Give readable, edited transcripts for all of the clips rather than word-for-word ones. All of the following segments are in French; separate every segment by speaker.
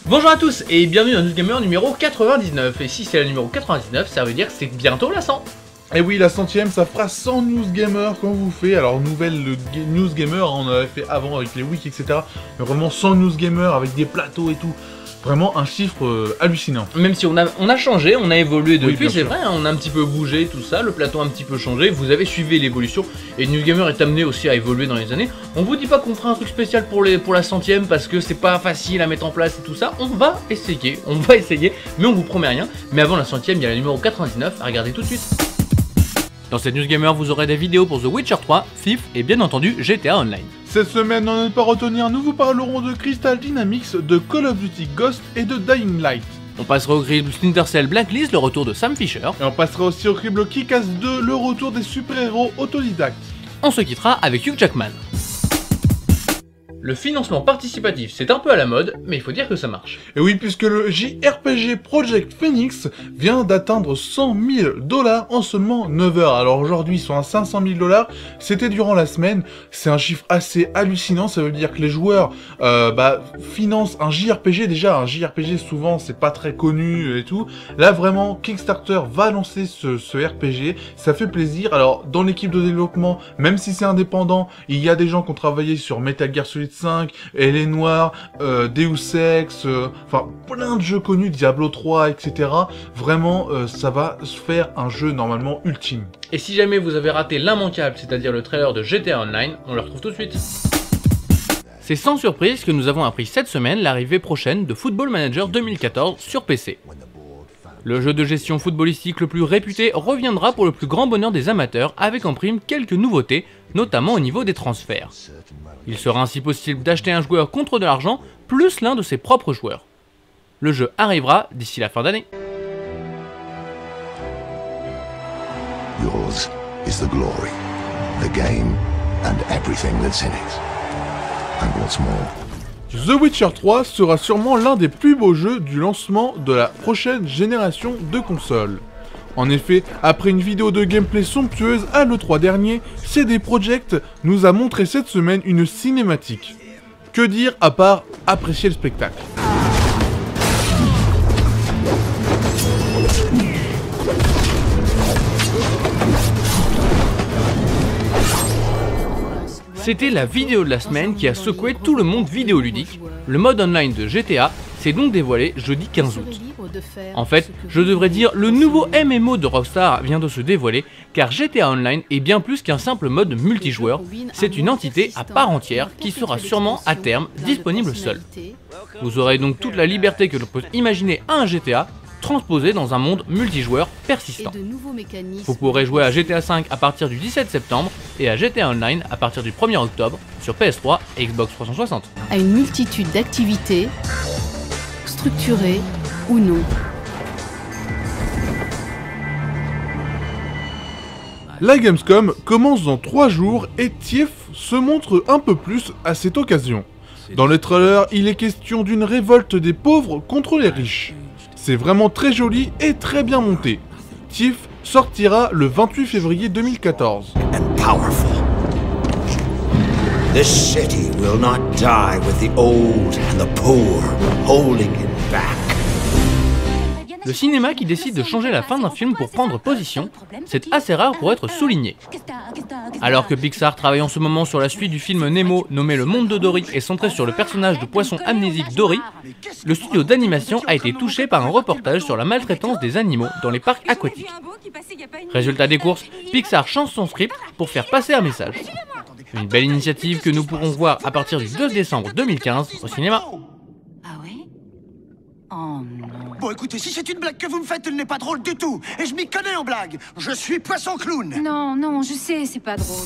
Speaker 1: Bonjour à tous et bienvenue dans Newsgamer numéro 99. Et si c'est la numéro 99, ça veut dire que c'est bientôt la 100.
Speaker 2: Et oui, la 100ème, ça fera 100 Newsgamer qu'on vous fait. Alors, nouvelle Newsgamer, on avait fait avant avec les wiki, etc. Mais vraiment 100 Newsgamer avec des plateaux et tout. Vraiment un chiffre hallucinant.
Speaker 1: Même si on a changé, on a évolué depuis,
Speaker 2: oui,
Speaker 1: c'est vrai, hein, on a un petit peu bougé, tout ça, le plateau a un petit peu changé, vous avez suivi l'évolution, et Newsgamer est amené aussi à évoluer dans les années. On vous dit pas qu'on fera un truc spécial pour la 100ème, parce que c'est pas facile à mettre en place et tout ça, on va essayer, mais on vous promet rien. Mais avant la 100ème, il y a la numéro 99, à regarder tout de suite. Dans cette Newsgamer, vous aurez des vidéos pour The Witcher 3, Thief et bien entendu GTA Online.
Speaker 2: Cette semaine, on ne pas retenir, nous vous parlerons de Crystal Dynamics, de Call of Duty Ghost et de Dying Light.
Speaker 1: On passera au crible Splinter Cell Blacklist, le retour de Sam Fisher.
Speaker 2: Et on passera aussi au crible Kick-Ass 2, le retour des super-héros autodidactes.
Speaker 1: On se quittera avec Hugh Jackman. Le financement participatif, c'est un peu à la mode, mais il faut dire que ça marche.
Speaker 2: Et oui, puisque le JRPG Project Phoenix vient d'atteindre 100 000 $ en seulement 9 heures. Alors aujourd'hui, ils sont à 500 000 $, c'était durant la semaine. C'est un chiffre assez hallucinant, ça veut dire que les joueurs financent un JRPG. Déjà, un JRPG, souvent, c'est pas très connu et tout. Là, vraiment, Kickstarter va lancer ce RPG, ça fait plaisir. Alors, dans l'équipe de développement, même si c'est indépendant, il y a des gens qui ont travaillé sur Metal Gear Solid 5, L.A. Noire, Deus Ex, enfin plein de jeux connus, Diablo 3, etc. Vraiment, ça va se faire un jeu normalement ultime.
Speaker 1: Et si jamais vous avez raté l'immanquable, c'est-à-dire le trailer de GTA Online, on le retrouve tout de suite. C'est sans surprise que nous avons appris cette semaine l'arrivée prochaine de Football Manager 2014 sur PC. Le jeu de gestion footballistique le plus réputé reviendra pour le plus grand bonheur des amateurs avec en prime quelques nouveautés, notamment au niveau des transferts. Il sera ainsi possible d'acheter un joueur contre de l'argent, plus l'un de ses propres joueurs. Le jeu arrivera d'ici la fin d'année.
Speaker 3: Yours is the glory, the game, and everything that's in it. And what's more,
Speaker 2: The Witcher 3 sera sûrement l'un des plus beaux jeux du lancement de la prochaine génération de consoles. En effet, après une vidéo de gameplay somptueuse à l'E3 dernier, CD Projekt nous a montré cette semaine une cinématique. Que dire à part apprécier le spectacle?
Speaker 1: C'était la vidéo de la semaine qui a secoué tout le monde vidéoludique. Le mode online de GTA s'est donc dévoilé jeudi 15 août. En fait, je devrais dire le nouveau MMO de Rockstar vient de se dévoiler, car GTA Online est bien plus qu'un simple mode multijoueur, c'est une entité à part entière qui sera sûrement à terme disponible seule. Vous aurez donc toute la liberté que l'on peut imaginer à un GTA, transposé dans un monde multijoueur persistant. Vous pourrez jouer à GTA V à partir du 17 septembre et à GTA Online à partir du 1er octobre sur PS3 et Xbox 360.
Speaker 4: À une multitude d'activités, structurées ou non.
Speaker 2: La Gamescom commence dans 3 jours et Thief se montre un peu plus à cette occasion. Dans le trailer, il est question d'une révolte des pauvres contre les riches. C'est vraiment très joli et très bien monté. Thief sortira le 28 février 2014.
Speaker 5: And powerful. This city will not die with the old and the poor holding it back.
Speaker 1: Le cinéma qui décide de changer la fin d'un film pour prendre position, c'est assez rare pour être souligné. Alors que Pixar travaille en ce moment sur la suite du film Nemo nommé Le Monde de Dory et centré sur le personnage de poisson amnésique Dory, le studio d'animation a été touché par un reportage sur la maltraitance des animaux dans les parcs aquatiques. Résultat des courses, Pixar change son script pour faire passer un message. Une belle initiative que nous pourrons voir à partir du 2 décembre 2015 au cinéma.
Speaker 4: Ah ouais? Oh non.
Speaker 6: Bon écoutez, si c'est une blague que vous me faites, elle n'est pas drôle du tout. Et je m'y connais en blague. Je suis poisson clown.
Speaker 4: Non, je sais, c'est pas drôle.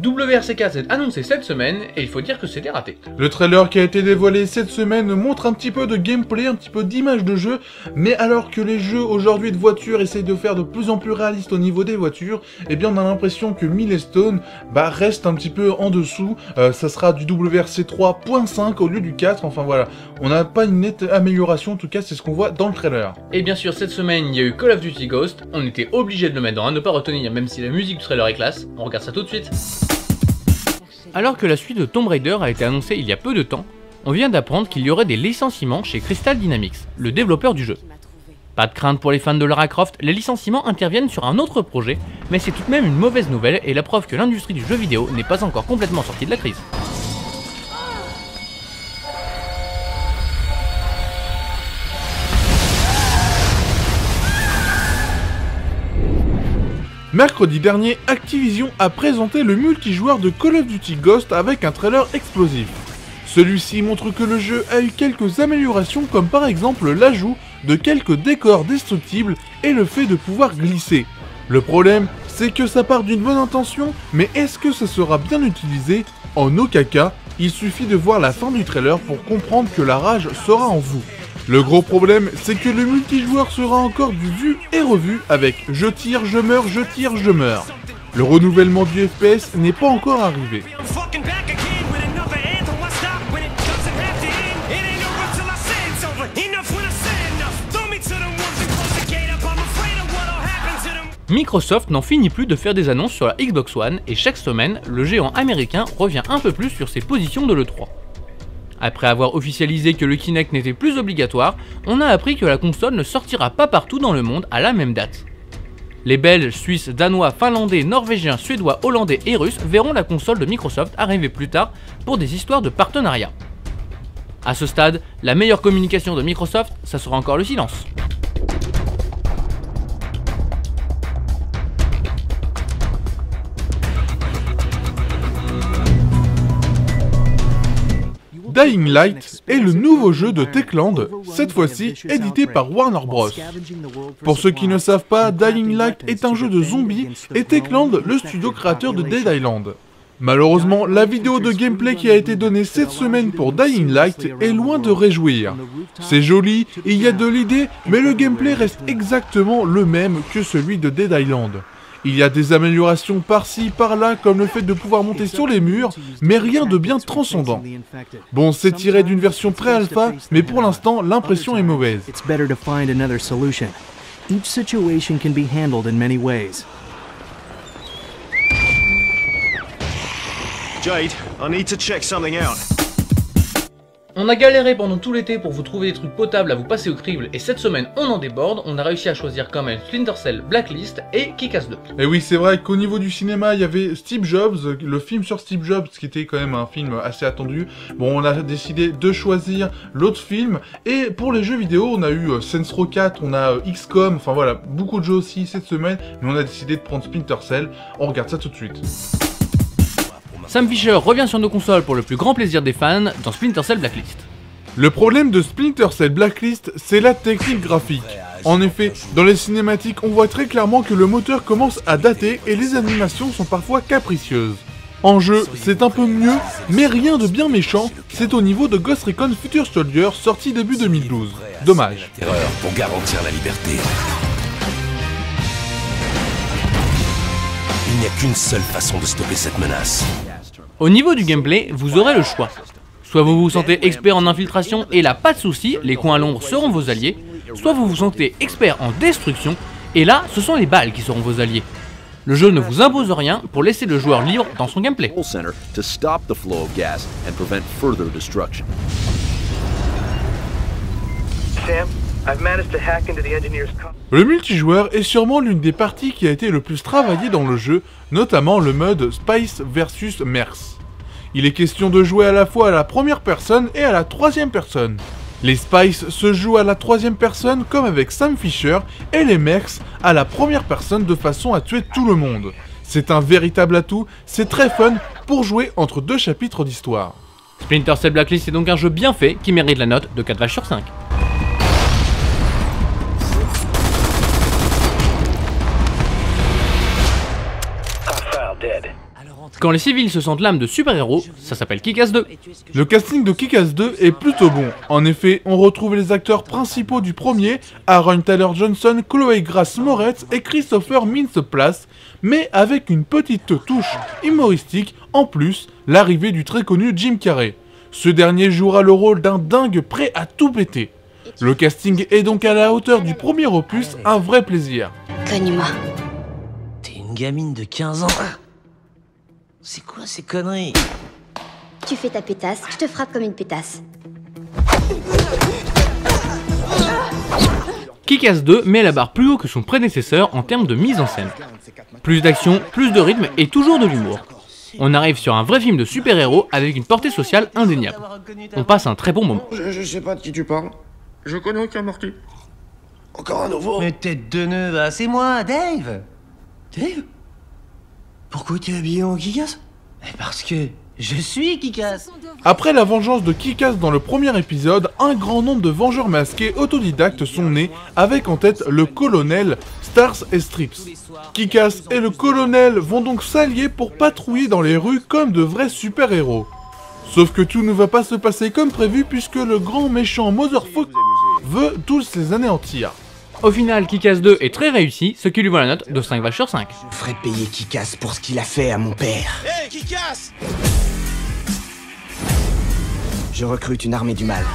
Speaker 1: WRC4 est annoncé cette semaine et il faut dire que c'était raté.
Speaker 2: Le trailer qui a été dévoilé cette semaine montre un petit peu de gameplay, un petit peu d'image de jeu, mais alors que les jeux aujourd'hui de voitures essayent de faire de plus en plus réalistes au niveau des voitures, eh bien on a l'impression que Milestone reste un petit peu en dessous. Ça sera du WRC 3.5 au lieu du 4, enfin voilà, on n'a pas une nette amélioration, en tout cas c'est ce qu'on voit dans le trailer.
Speaker 1: Et bien sûr cette semaine il y a eu Call of Duty Ghost, on était obligé de le mettre dans un ne pas retenir même si la musique du trailer est classe, on regarde ça tout de suite. Alors que la suite de Tomb Raider a été annoncée il y a peu de temps, on vient d'apprendre qu'il y aurait des licenciements chez Crystal Dynamics, le développeur du jeu. Pas de crainte pour les fans de Lara Croft, les licenciements interviennent sur un autre projet, mais c'est tout de même une mauvaise nouvelle et la preuve que l'industrie du jeu vidéo n'est pas encore complètement sortie de la crise.
Speaker 2: Mercredi dernier, Activision a présenté le multijoueur de Call of Duty Ghost avec un trailer explosif. Celui-ci montre que le jeu a eu quelques améliorations comme par exemple l'ajout de quelques décors destructibles et le fait de pouvoir glisser. Le problème, c'est que ça part d'une bonne intention, mais est-ce que ça sera bien utilisé? En aucun cas, il suffit de voir la fin du trailer pour comprendre que la rage sera en vous. Le gros problème, c'est que le multijoueur sera encore du vu et revu avec je tire, je meurs, je tire, je meurs. Le renouvellement du FPS n'est pas encore arrivé.
Speaker 1: Microsoft n'en finit plus de faire des annonces sur la Xbox One et chaque semaine, le géant américain revient un peu plus sur ses positions de l'E3. Après avoir officialisé que le Kinect n'était plus obligatoire, on a appris que la console ne sortira pas partout dans le monde à la même date. Les Belges, Suisses, Danois, Finlandais, Norvégiens, Suédois, Hollandais et Russes verront la console de Microsoft arriver plus tard pour des histoires de partenariat. À ce stade, la meilleure communication de Microsoft, ça sera encore le silence.
Speaker 2: Dying Light est le nouveau jeu de Techland, cette fois-ci édité par Warner Bros. Pour ceux qui ne savent pas, Dying Light est un jeu de zombies et Techland le studio créateur de Dead Island. Malheureusement, la vidéo de gameplay qui a été donnée cette semaine pour Dying Light est loin de réjouir. C'est joli, il y a de l'idée, mais le gameplay reste exactement le même que celui de Dead Island. Il y a des améliorations par-ci, par-là, comme le fait de pouvoir monter sur les murs, mais rien de bien transcendant. Bon, c'est tiré d'une version pré-alpha, mais pour l'instant, l'impression est mauvaise.
Speaker 7: Jade, I need to check something out.
Speaker 1: On a galéré pendant tout l'été pour vous trouver des trucs potables à vous passer au crible et cette semaine on en déborde, on a réussi à choisir quand même Splinter Cell Blacklist et Kick-Ass 2.
Speaker 2: Et oui, c'est vrai qu'au niveau du cinéma, il y avait Steve Jobs, le film sur Steve Jobs, qui était quand même un film assez attendu. Bon, on a décidé de choisir l'autre film, et pour les jeux vidéo, on a eu Saints Row 4, on a XCOM, enfin voilà, beaucoup de jeux aussi cette semaine, mais on a décidé de prendre Splinter Cell. On regarde ça tout de suite.
Speaker 1: Sam Fisher revient sur nos consoles pour le plus grand plaisir des fans dans Splinter Cell Blacklist.
Speaker 2: Le problème de Splinter Cell Blacklist, c'est la technique graphique. En effet, dans les cinématiques, on voit très clairement que le moteur commence à dater et les animations sont parfois capricieuses. En jeu, c'est un peu mieux, mais rien de bien méchant, c'est au niveau de Ghost Recon Future Soldier, sorti début 2012. Dommage.
Speaker 5: Terreur pour garantir la liberté. Il n'y a qu'une seule façon de stopper cette menace.
Speaker 1: Au niveau du gameplay, vous aurez le choix. Soit vous vous sentez expert en infiltration et là pas de soucis, les coins à l'ombre seront vos alliés, soit vous vous sentez expert en destruction et là ce sont les balles qui seront vos alliés. Le jeu ne vous impose rien pour laisser le joueur libre dans son gameplay.
Speaker 2: Le multijoueur est sûrement l'une des parties qui a été le plus travaillée dans le jeu, notamment le mode Spice vs Mers. Il est question de jouer à la fois à la première personne et à la troisième personne. Les Spice se jouent à la troisième personne comme avec Sam Fisher et les Mers à la première personne de façon à tuer tout le monde. C'est un véritable atout, c'est très fun pour jouer entre deux chapitres d'histoire.
Speaker 1: Splinter Cell Blacklist est donc un jeu bien fait qui mérite la note de 4 vaches sur 5. Quand les civils se sentent l'âme de super-héros, ça s'appelle Kick-Ass 2.
Speaker 2: Le casting de Kick-Ass 2 est plutôt bon. En effet, on retrouve les acteurs principaux du premier, Aaron Taylor Johnson, Chloé Grace Moretz et Christopher Mintz-Plasse, mais avec une petite touche humoristique, en plus, l'arrivée du très connu Jim Carrey. Ce dernier jouera le rôle d'un dingue prêt à tout péter. Le casting est donc à la hauteur du premier opus, un vrai plaisir.
Speaker 8: Cogne-moi.
Speaker 9: T'es une gamine de 15 ans. C'est quoi ces conneries?
Speaker 8: Tu fais ta pétasse, je te frappe comme une pétasse.
Speaker 1: Kick-Ass 2 met la barre plus haut que son prédécesseur en termes de mise en scène. Plus d'action, plus de rythme et toujours de l'humour. On arrive sur un vrai film de super-héros avec une portée sociale indéniable. On passe un très bon moment.
Speaker 8: Je sais pas de qui tu parles. Je connais aucun mortu. Encore un nouveau.
Speaker 9: Mais tête de nœud, bah, c'est moi, Dave. Dave? Pourquoi t'es habillé en Kick-Ass? Parce que je suis Kick-Ass.
Speaker 2: Après la vengeance de Kick-Ass dans le premier épisode, un grand nombre de vengeurs masqués autodidactes sont nés, avec en tête le colonel Stars et Strips. Kick-Ass et le colonel vont donc s'allier pour patrouiller dans les rues comme de vrais super-héros. Sauf que tout ne va pas se passer comme prévu puisque le grand méchant Motherfucker veut tous les anéantir.
Speaker 1: Au final, Kick-Ass 2 est très réussi, ce qui lui vaut la note de 5 vaches sur 5.
Speaker 6: Je ferai payer Kick-Ass pour ce qu'il a fait à mon père.
Speaker 8: Hé, Kick-Ass!
Speaker 6: Je recrute une armée du mal.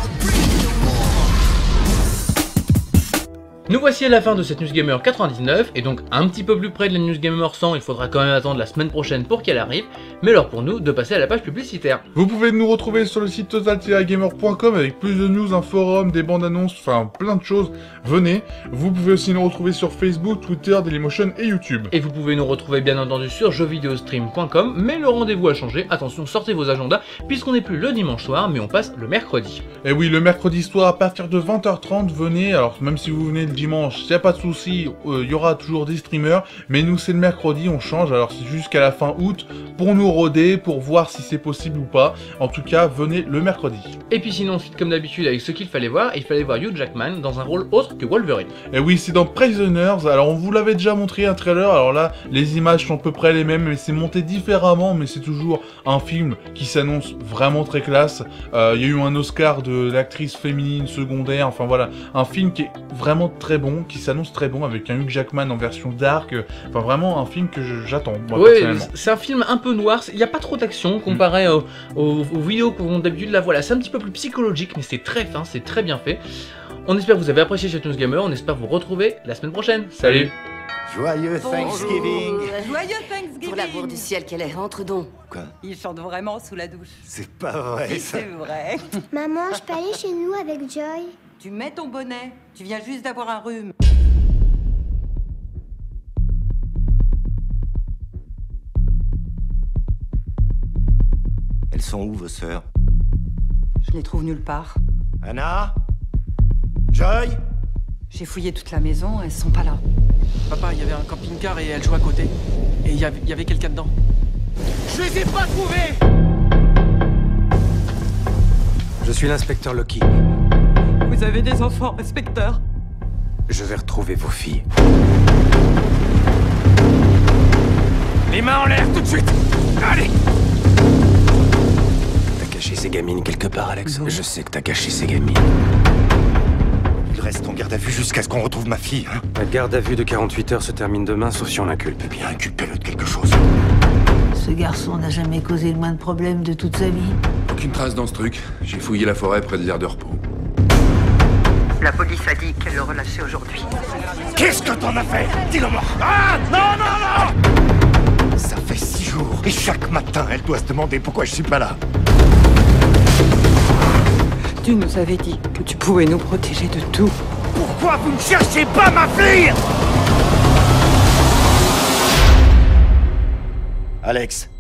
Speaker 1: Nous voici à la fin de cette News Gamer 99, et donc un petit peu plus près de la News Gamer 100, il faudra quand même attendre la semaine prochaine pour qu'elle arrive, mais l'heure pour nous de passer à la page publicitaire.
Speaker 2: Vous pouvez nous retrouver sur le site total-gamer.com avec plus de news, un forum, des bandes annonces, enfin plein de choses, venez. Vous pouvez aussi nous retrouver sur Facebook, Twitter, Dailymotion et YouTube.
Speaker 1: Et vous pouvez nous retrouver bien entendu sur jeuxvideostream.com, mais le rendez-vous a changé, attention sortez vos agendas, puisqu'on n'est plus le dimanche soir, mais on passe le mercredi.
Speaker 2: Et oui, le mercredi soir à partir de 20h30, venez, alors même si vous venez le dimanche, y a pas de souci, il y aura toujours des streamers, mais nous c'est le mercredi, on change, alors c'est jusqu'à la fin août, pour nous roder, pour voir si c'est possible ou pas. En tout cas, venez le mercredi.
Speaker 1: Et puis sinon, ensuite comme d'habitude avec ce qu'il fallait voir Hugh Jackman dans un rôle autre que Wolverine.
Speaker 2: Et oui, c'est dans Prisoners, alors on vous l'avait déjà montré un trailer, alors là, les images sont à peu près les mêmes, mais c'est monté différemment, mais c'est toujours un film qui s'annonce vraiment très classe. Il y a eu un Oscar de l'actrice féminine secondaire, enfin voilà, un film qui est vraiment très bon, qui s'annonce très bon, avec un Hugh Jackman en version dark, enfin vraiment un film que j'attends, moi personnellement.
Speaker 1: C'est un film un peu noir, il n'y a pas trop d'action comparé aux vidéos qu'on d'habitude là, voilà, c'est un petit peu plus psychologique, mais c'est très fin, c'est très bien fait. On espère que vous avez apprécié cette News Gamer, on espère vous retrouver la semaine prochaine. Salut.
Speaker 6: Joyeux Thanksgiving.
Speaker 10: Joyeux Thanksgiving.
Speaker 11: Pour l'amour du ciel, quelle est, entre donc.
Speaker 6: Quoi?
Speaker 10: Il chante vraiment sous la douche.
Speaker 6: C'est pas vrai ça.
Speaker 10: C'est vrai.
Speaker 12: Maman, je peux aller chez nous avec Joy?
Speaker 10: Tu mets ton bonnet, tu viens juste d'avoir un rhume.
Speaker 6: Elles sont où vos sœurs?
Speaker 10: Je les trouve nulle part.
Speaker 6: Anna? Joy?
Speaker 10: J'ai fouillé toute la maison, elles sont pas là.
Speaker 13: Papa, il y avait un camping-car et elle jouait à côté. Et il y avait quelqu'un dedans.
Speaker 8: Je les ai pas trouvés!
Speaker 14: Je suis l'inspecteur Loki.
Speaker 10: Vous avez des enfants, inspecteur?
Speaker 14: Je vais retrouver vos filles.
Speaker 8: Les mains en l'air tout de suite! Allez!
Speaker 14: T'as caché ces gamines quelque part, Alex? Je sais que t'as caché ces gamines.
Speaker 6: Il reste en garde à vue jusqu'à ce qu'on retrouve ma fille, hein?
Speaker 14: La garde à vue de 48 heures se termine demain, sauf si on l'inculpe.
Speaker 6: Eh bien, inculpez-le de quelque chose.
Speaker 15: Ce garçon n'a jamais causé le moins de problèmes de toute sa vie.
Speaker 16: Aucune trace dans ce truc. J'ai fouillé la forêt près de l'aire de repos.
Speaker 10: La police a dit qu'elle le relâchait aujourd'hui.
Speaker 6: Qu'est-ce que t'en as fait? Dis-le-moi! Ah! Non, non, non! Ça fait 6 jours, et chaque matin, elle doit se demander pourquoi je suis pas là.
Speaker 10: Tu nous avais dit que tu pouvais nous protéger de tout.
Speaker 6: Pourquoi vous ne cherchez pas ma fille? Alex,